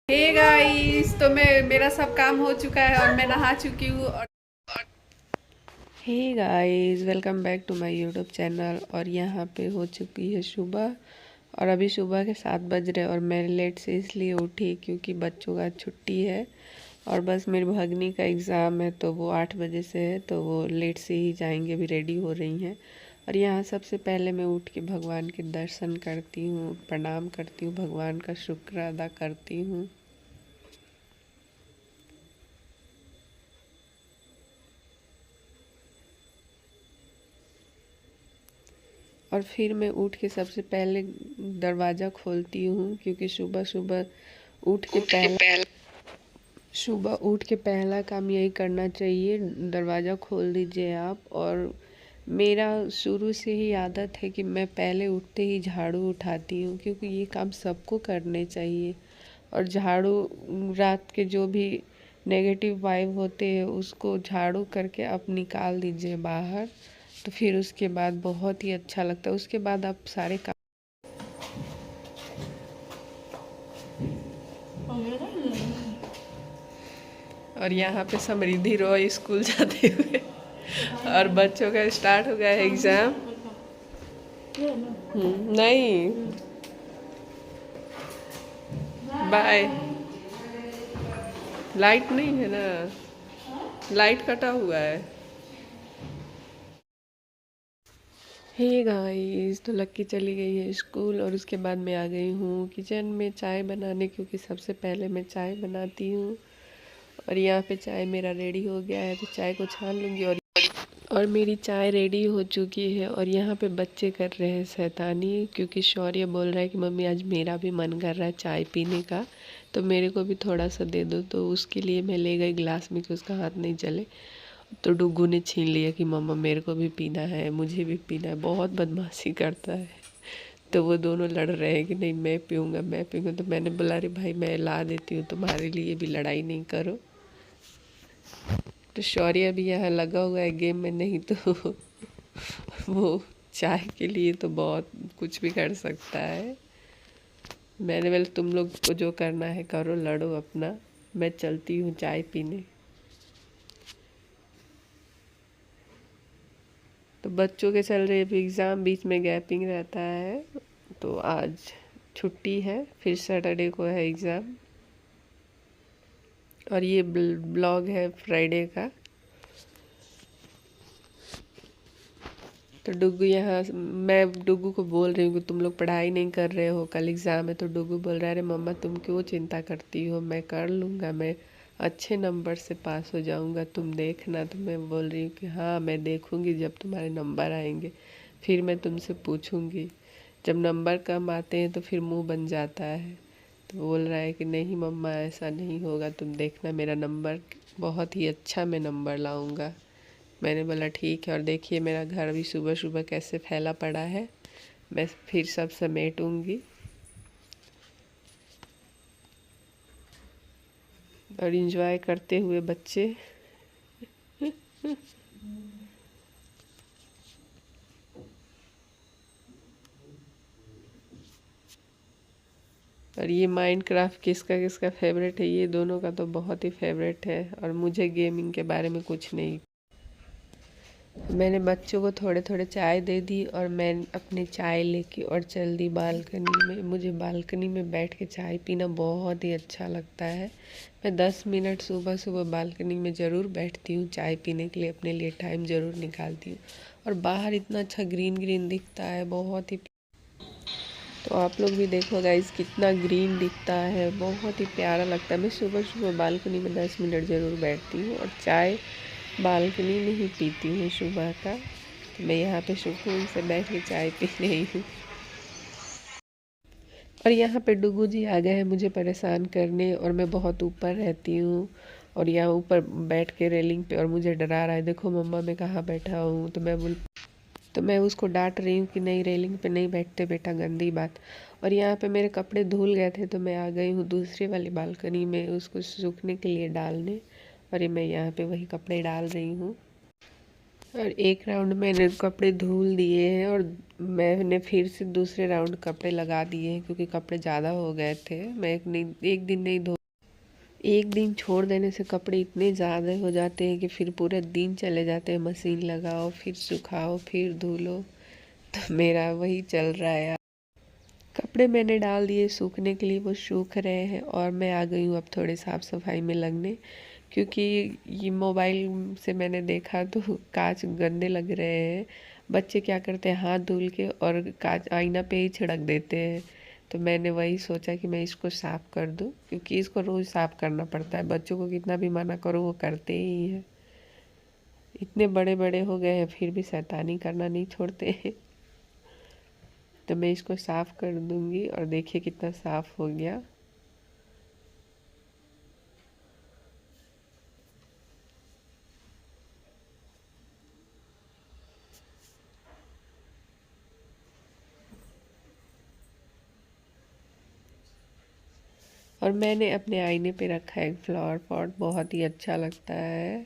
Hey guys, तो मेरा सब काम हो चुका है और मैं नहा चुकी हूँ। और hey guys, welcome back to my YouTube channel. और यहाँ पे हो चुकी है सुबह और अभी सुबह के 7 बज रहे और मैं लेट से इसलिए उठी क्योंकि बच्चों का छुट्टी है और बस मेरी भगनी का एग्ज़ाम है तो वो 8 बजे से है, तो वो लेट से ही जाएंगे, अभी रेडी हो रही हैं। और यहाँ सबसे पहले मैं उठ के भगवान के दर्शन करती हूँ, प्रणाम करती हूँ, भगवान का शुक्र अदा करती हूँ। और फिर मैं उठ के सबसे पहले दरवाज़ा खोलती हूँ क्योंकि सुबह उठ के पहला काम यही करना चाहिए, दरवाज़ा खोल दीजिए आप। और मेरा शुरू से ही आदत है कि मैं पहले उठते ही झाड़ू उठाती हूँ क्योंकि ये काम सबको करने चाहिए। और झाड़ू, रात के जो भी नेगेटिव वाइब होते हैं उसको झाड़ू करके आप निकाल दीजिए बाहर, तो फिर उसके बाद बहुत ही अच्छा लगता है। उसके बाद आप सारे काम। और यहाँ पे समृद्धि रॉय स्कूल जाते हुए और बच्चों का स्टार्ट हो गया है एग्ज़ाम। नहीं, बाय। लाइट नहीं है ना, लाइट कटा हुआ है। हे गाइस, तो लक्की चली गई है स्कूल और उसके बाद मैं आ गई हूँ किचन में चाय बनाने क्योंकि सबसे पहले मैं चाय बनाती हूँ। और यहाँ पे चाय मेरा रेडी हो गया है तो चाय को छान लूँगी। और मेरी चाय रेडी हो चुकी है और यहाँ पे बच्चे कर रहे हैं शैतानी क्योंकि शौर्य बोल रहा है कि मम्मी आज मेरा भी मन कर रहा है चाय पीने का, तो मेरे को भी थोड़ा सा दे दो। तो उसके लिए मैं ले गई गिलास में कि उसका हाथ नहीं जले। तो डुग्गू ने छीन लिया कि मम्मा मेरे को भी पीना है, मुझे भी पीना है, बहुत बदमाशी करता है। तो वो दोनों लड़ रहे हैं कि नहीं मैं पीऊँगा मैं पीऊँगा। तो मैंने बोला अरे भाई मैं ला देती हूँ, तुम्हारे लिए भी लड़ाई नहीं करो। तो शौर्य भी यहाँ लगा हुआ है गेम में, नहीं तो वो चाय के लिए तो बहुत कुछ भी कर सकता है। मैंने बोला तुम लोग को जो करना है करो, लड़ो अपना, मैं चलती हूँ चाय पीने। तो बच्चों के चल रहे एग्ज़ाम, बीच में गैपिंग रहता है। तो आज छुट्टी है, फिर सैटरडे को है एग्ज़ाम। और ये ब्लॉग है फ्राइडे का। तो डुग्गू यहाँ, मैं डुग्गू को बोल रही हूँ कि तुम लोग पढ़ाई नहीं कर रहे हो, कल एग्ज़ाम है। तो डुग्गू बोल रहा है अरे मम्मा तुम क्यों चिंता करती हो, मैं कर लूँगा, मैं अच्छे नंबर से पास हो जाऊँगा, तुम देखना। तो मैं बोल रही हूँ कि हाँ मैं देखूँगी, जब तुम्हारे नंबर आएंगे फिर मैं तुमसे पूछूँगी। जब नंबर कम आते हैं तो फिर मुँह बन जाता है। तो बोल रहा है कि नहीं मम्मा ऐसा नहीं होगा, तुम देखना मेरा नंबर बहुत ही अच्छा मैं नंबर लाऊँगा। मैंने बोला ठीक है। और देखिए मेरा घर अभी सुबह सुबह कैसे फैला पड़ा है, मैं फिर सब समेटूंगी। और इंजॉय करते हुए बच्चे। और ये माइनक्राफ्ट किसका किसका फेवरेट है, ये दोनों का तो बहुत ही फेवरेट है। और मुझे गेमिंग के बारे में कुछ नहीं। मैंने बच्चों को थोड़े थोड़े चाय दे दी और मैं अपनी चाय लेके और चल दी बालकनी में। मुझे बालकनी में बैठ के चाय पीना बहुत ही अच्छा लगता है। मैं 10 मिनट सुबह सुबह बालकनी में ज़रूर बैठती हूँ चाय पीने के लिए, अपने लिए टाइम ज़रूर निकालती हूँ। और बाहर इतना अच्छा ग्रीन ग्रीन दिखता है, बहुत ही। तो आप लोग भी देखो गाइस कितना ग्रीन दिखता है, बहुत ही प्यारा लगता है। मैं सुबह सुबह बालकनी में 10 मिनट ज़रूर बैठती हूँ और चाय बालकनी में ही पीती हूँ सुबह का। तो मैं यहाँ पे सुकून से बैठ के चाय पी रही हूँ। और यहाँ पे डुगू जी आ गए हैं मुझे परेशान करने, और मैं बहुत ऊपर रहती हूँ और यहाँ ऊपर बैठ के रेलिंग पे और मुझे डरा रहा है। देखो मम्मा मैं कहाँ बैठा हूँ। तो मैं बोल तो मैं उसको डांट रही हूँ कि नहीं, रेलिंग पे नहीं बैठते बेटा, गंदी बात। और यहाँ पे मेरे कपड़े धुल गए थे तो मैं आ गई हूँ दूसरी वाली बालकनी में उसको सूखने के लिए डालने। और ये मैं यहाँ पे वही कपड़े डाल रही हूँ। और एक राउंड मैंने कपड़े धुल दिए हैं और मैंने फिर से दूसरे राउंड कपड़े लगा दिए हैं क्योंकि कपड़े ज़्यादा हो गए थे। मैं एक दिन नहीं धो, एक दिन छोड़ देने से कपड़े इतने ज़्यादा हो जाते हैं कि फिर पूरे दिन चले जाते हैं, मशीन लगाओ फिर सुखाओ फिर धुलो। तो मेरा वही चल रहा है यार। कपड़े मैंने डाल दिए सूखने के लिए, वो सूख रहे हैं और मैं आ गई हूँ अब थोड़े साफ़ सफाई में लगने। क्योंकि ये मोबाइल से मैंने देखा तो कांच गंदे लग रहे हैं। बच्चे क्या करते हैं, हाथ धुल के और कांच आईना पे ही छिड़क देते हैं। तो मैंने वही सोचा कि मैं इसको साफ़ कर दूं क्योंकि इसको रोज़ साफ़ करना पड़ता है। बच्चों को कितना भी मना करो वो करते ही हैं। इतने बड़े बड़े हो गए हैं फिर भी शैतानी करना नहीं छोड़ते हैं। तो मैं इसको साफ़ कर दूंगी और देखिए कितना साफ़ हो गया। और मैंने अपने आईने पे रखा है एक फ्लावर पॉट, बहुत ही अच्छा लगता है।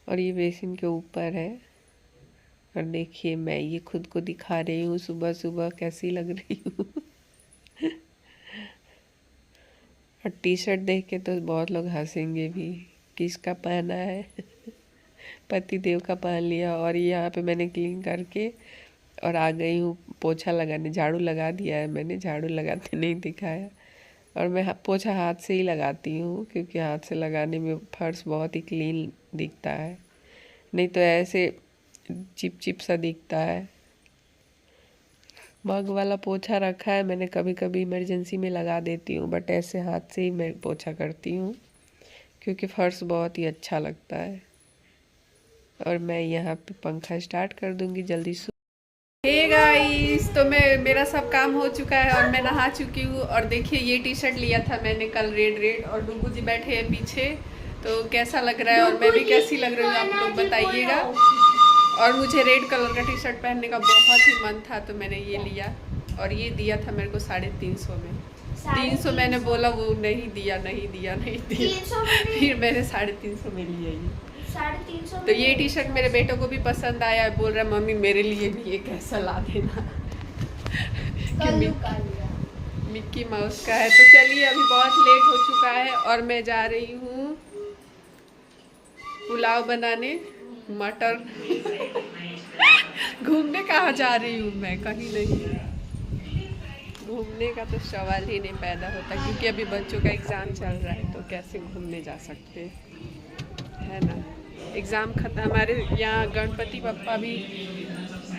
और ये बेसिन के ऊपर है। और देखिए मैं ये खुद को दिखा रही हूँ सुबह सुबह कैसी लग रही हूँ। और टी शर्ट देख के तो बहुत लोग हंसेंगे भी, किसका पहना है। पति देव का पहन लिया। और ये यहाँ पे मैंने क्लीन करके और आ गई हूँ पोछा लगाने। झाड़ू लगा दिया है मैंने, झाड़ू लगाते नहीं दिखाया। और मैं पोछा हाथ से ही लगाती हूँ क्योंकि हाथ से लगाने में फर्श बहुत ही क्लीन दिखता है, नहीं तो ऐसे चिप चिप सा दिखता है। मग वाला पोछा रखा है मैंने, कभी कभी इमरजेंसी में लगा देती हूँ, बट ऐसे हाथ से ही मैं पोछा करती हूँ क्योंकि फर्श बहुत ही अच्छा लगता है। और मैं यहाँ पे पंखा स्टार्ट कर दूँगी जल्दी से। हे गाइस, तो मेरा सब काम हो चुका है और मैं नहा चुकी हूँ। और देखिए ये टी शर्ट लिया था मैंने कल, रेड रेड, और डुगू जी बैठे हैं पीछे। तो कैसा लग रहा है और मैं भी कैसी लग रही हूँ आप लोग बताइएगा। और मुझे रेड कलर का टी शर्ट पहनने का बहुत ही मन था तो मैंने ये लिया। और ये दिया था मेरे को 350 में। 300 मैंने बोला, वो नहीं दिया नहीं दिया नहीं दिया। फिर मैंने 350 में लिया ये। 350। तो ये टी शर्ट मेरे बेटे को भी पसंद आया, बोल रहा मम्मी मेरे लिए भी एक ऐसा ला देना। मिक्की माउस का है। तो चलिए अभी बहुत लेट हो चुका है और मैं जा रही हूँ पुलाव बनाने। मटर। घूमने कहाँ जा रही हूँ मैं, कहीं नहीं। घूमने का तो सवाल ही नहीं पैदा होता क्योंकि अभी बच्चों का एग्ज़ाम चल रहा है तो कैसे घूमने जा सकते है ना। एग्ज़ाम खत्म, हमारे यहाँ गणपति बप्पा भी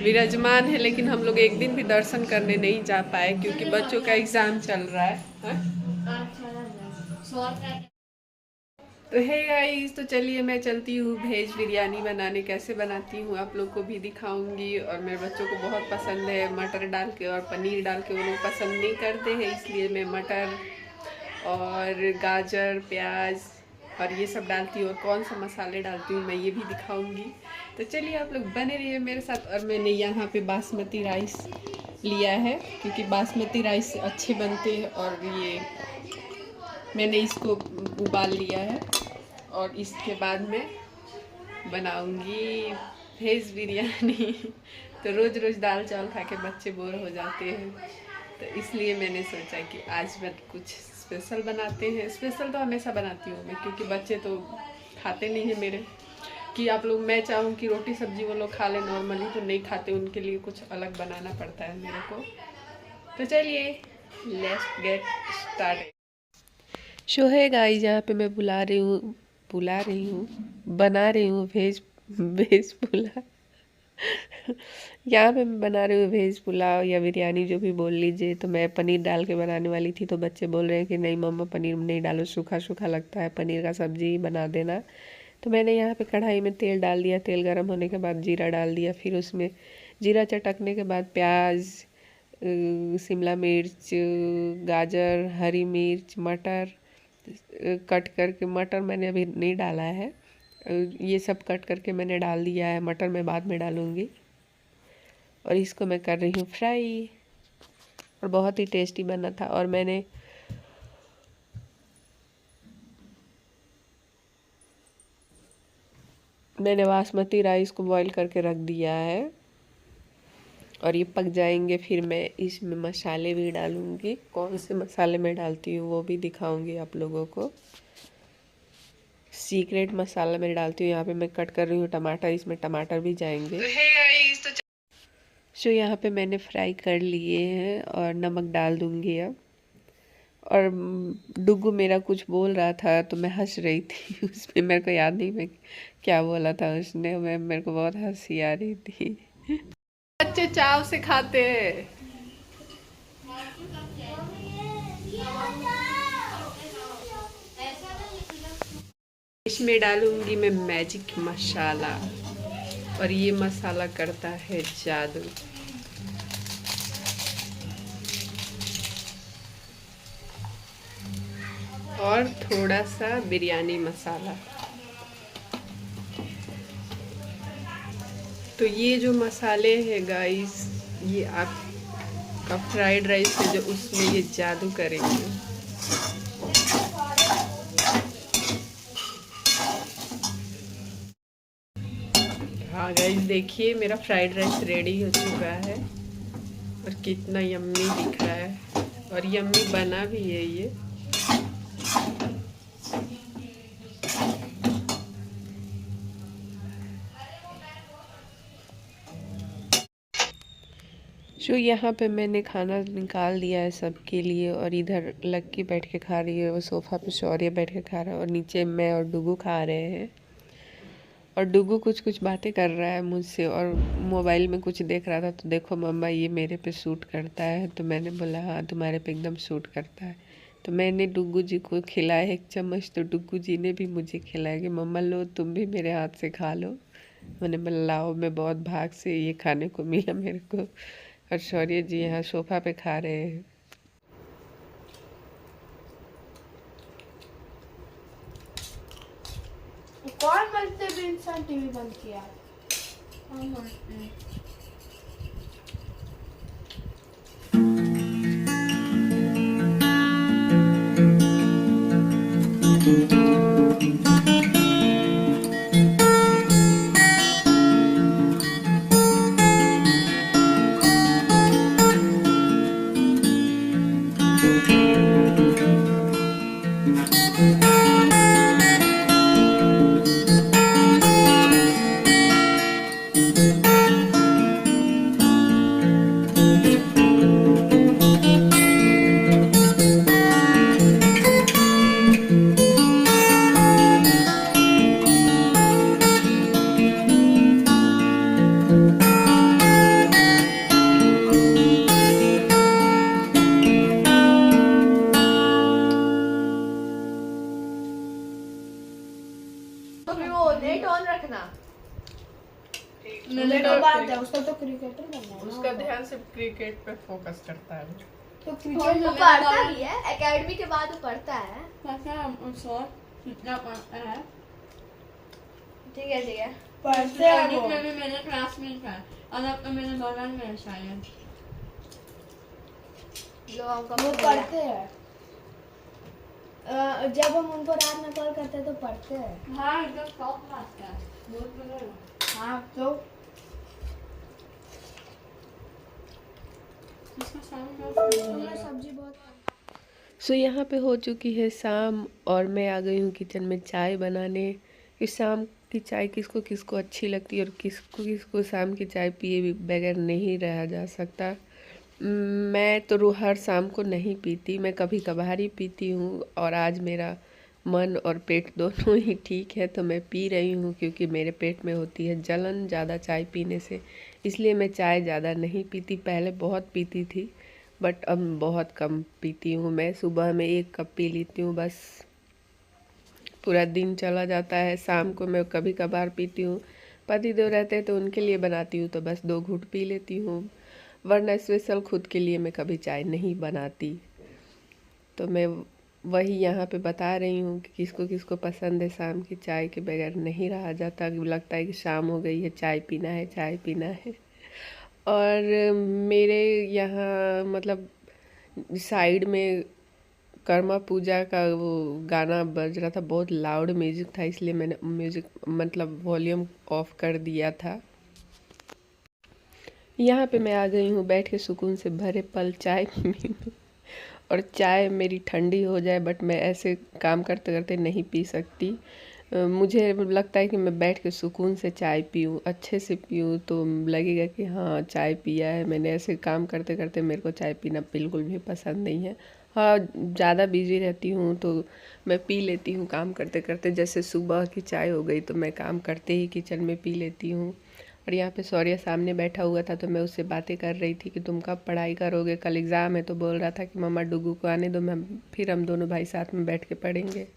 विराजमान है लेकिन हम लोग एक दिन भी दर्शन करने नहीं जा पाए क्योंकि बच्चों का एग्ज़ाम चल रहा है। तो हे गाइस, तो चलिए मैं चलती हूँ वेज बिरयानी बनाने। कैसे बनाती हूँ आप लोग को भी दिखाऊंगी। और मेरे बच्चों को बहुत पसंद है मटर डाल के और पनीर डाल के, वो लोग पसंद नहीं करते हैं, इसलिए मैं मटर और गाजर प्याज और ये सब डालती हूँ। और कौन सा मसाले डालती हूँ मैं ये भी दिखाऊंगी। तो चलिए आप लोग बने रहिए मेरे साथ। और मैंने यहाँ पे बासमती राइस लिया है क्योंकि बासमती राइस अच्छे बनते हैं। और ये मैंने इसको उबाल लिया है और इसके बाद मैं बनाऊंगी वेज बिरयानी। तो रोज़ रोज़ दाल चावल खा के बच्चे बोर हो जाते हैं, तो इसलिए मैंने सोचा कि आज मैं कुछ स्पेशल बनाते हैं। स्पेशल तो हमेशा बनाती हूँ मैं क्योंकि बच्चे तो खाते नहीं हैं मेरे, कि आप लोग, मैं चाहूँ कि रोटी सब्जी वो लोग खा लें नॉर्मली, तो नहीं खाते, उनके लिए कुछ अलग बनाना पड़ता है मेरे को। तो चलिए लेट्स गेट स्टार्ट। शो है गाइस, यहाँ पे मैं बना रही हूँ वेज वेज पुलाव। यहाँ पे मैं बना रही हूँ वेज पुलाव या बिरयानी जो भी बोल लीजिए। तो मैं पनीर डाल के बनाने वाली थी तो बच्चे बोल रहे हैं कि नहीं मम्मा पनीर नहीं डालो, सूखा सूखा लगता है, पनीर का सब्जी बना देना। तो मैंने यहाँ पे कढ़ाई में तेल डाल दिया, तेल गर्म होने के बाद जीरा डाल दिया, फिर उसमें जीरा चटकने के बाद प्याज, शिमला मिर्च, गाजर, हरी मिर्च, मटर कट करके, मटर मैंने अभी नहीं डाला है, ये सब कट करके मैंने डाल दिया है। मटर मैं बाद में डालूँगी। और इसको मैं कर रही हूँ फ्राई, और बहुत ही टेस्टी बना था। और मैंने बासमती राइस को बॉईल करके रख दिया है, और ये पक जाएंगे फिर मैं इसमें मसाले भी डालूँगी। कौन से मसाले मैं डालती हूँ वो भी दिखाऊंगी आप लोगों को। सीक्रेट मसाला मैं डालती हूँ। यहाँ पे मैं कट कर रही हूँ टमाटर, इसमें टमाटर भी जाएंगे। सो यहाँ पे मैंने फ्राई कर लिए हैं और नमक डाल दूँगी अब। और डुगू मेरा कुछ बोल रहा था तो मैं हंस रही थी उसमें, मेरे को याद नहीं मैं क्या बोला था उसने, मेरे को बहुत हंसी आ रही थी। बच्चे चाव से खाते हैं। इसमें डालूंगी मैं मैजिक मसाला, और ये मसाला करता है जादू। और थोड़ा सा बिरयानी मसाला। तो ये जो मसाले हैं गाइस, ये आपका फ्राइड राइस है जो उसमें ये जादू करेंगे। हाँ गाइस देखिए मेरा फ्राइड राइस रेडी हो चुका है, और कितना यम्मी दिख रहा है, और यम्मी बना भी है ये। सो यहाँ पे मैंने खाना निकाल दिया है सबके लिए, और इधर लक्की बैठ के खा रही है, वो सोफ़ा पे शौर्य बैठ के खा रहा है, और नीचे मैं और डुगू खा रहे हैं। और डुगू कुछ कुछ बातें कर रहा है मुझसे, और मोबाइल में कुछ देख रहा था। तो देखो मम्मा ये मेरे पे सूट करता है, तो मैंने बोला हाँ तुम्हारे पे एकदम सूट करता है। तो मैंने डुगू जी को खिलाया 1 चम्मच, तो डुगू जी ने भी मुझे खिलाया कि मम्मा लो तुम भी मेरे हाथ से खा लो। मैंने बोला लाओ, मैं बहुत भाग से ये खाने को मिला मेरे को। और शौर्य जी यहाँ सोफा पे खा रहे हैं। कौन मरते भी इंसान टीवी बंद किया? कौन मरते हैं? नेट ऑन रखना। नेट तो बात है, उसका तो क्रिकेटर बनना है। उसका ध्यान सिर्फ क्रिकेट पे फोकस करता है। तो क्रिकेट वो पढ़ता भी है, एकेडमी के बाद वो पढ़ता है। कितना पढ़ता है? ठीक है ठीक है, पढ़ते हैं वो। में भी मेरे क्लासमेट है, और अब तो मेरे बगल में है शायद। वो पढ़ते हैं। जब हम उनको रात में कॉल करते हैं तो पढ़ते हैं। हाँ एकदम टॉप क्लास का है, बहुत बढ़िया। हाँ तो सब्जी बहुत। सो यहाँ पे हो चुकी है शाम, और मैं आ गई हूँ किचन में चाय बनाने। इस शाम की चाय किसको किसको अच्छी लगती है, और किसको किसको शाम की चाय पिए बगैर नहीं रहा जा सकता। मैं तो हर शाम को नहीं पीती, मैं कभी कभार ही पीती हूँ, और आज मेरा मन और पेट दोनों ही ठीक है तो मैं पी रही हूँ, क्योंकि मेरे पेट में होती है जलन ज़्यादा चाय पीने से, इसलिए मैं चाय ज़्यादा नहीं पीती। पहले बहुत पीती थी बट अब बहुत कम पीती हूँ। मैं सुबह में 1 कप पी लेती हूँ बस, पूरा दिन चला जाता है। शाम को मैं कभी कभार पीती हूँ, पतिदेव रहते हैं तो उनके लिए बनाती हूँ तो बस 2 घूंट पी लेती हूँ, वरना स्पेशल खुद के लिए मैं कभी चाय नहीं बनाती। तो मैं वही यहाँ पे बता रही हूँ कि किसको किसको पसंद है शाम की चाय के बगैर नहीं रहा जाता, लगता है कि शाम हो गई है चाय पीना है चाय पीना है। और मेरे यहाँ मतलब साइड में कर्मा पूजा का वो गाना बज रहा था, बहुत लाउड म्यूजिक था, इसलिए मैंने म्यूजिक मतलब वॉल्यूम ऑफ कर दिया था। यहाँ पे मैं आ गई हूँ बैठ के सुकून से भरे पल चाय पीने। और चाय मेरी ठंडी हो जाए बट मैं ऐसे काम करते करते नहीं पी सकती। मुझे लगता है कि मैं बैठ के सुकून से चाय पीऊँ, अच्छे से पीऊँ, तो लगेगा कि हाँ चाय पिया है मैंने। ऐसे काम करते करते मेरे को चाय पीना बिल्कुल भी पसंद नहीं है। हाँ, ज़्यादा बिजी रहती हूँ तो मैं पी लेती हूँ काम करते करते, जैसे सुबह की चाय हो गई तो मैं काम करते ही किचन में पी लेती हूँ। और यहाँ पे सौर्य सामने बैठा हुआ था तो मैं उससे बातें कर रही थी कि तुम कब पढ़ाई करोगे, कल एग्ज़ाम है। तो बोल रहा था कि मम्मा डुगू को आने दो, मैं फिर हम दोनों भाई साथ में बैठ के पढ़ेंगे।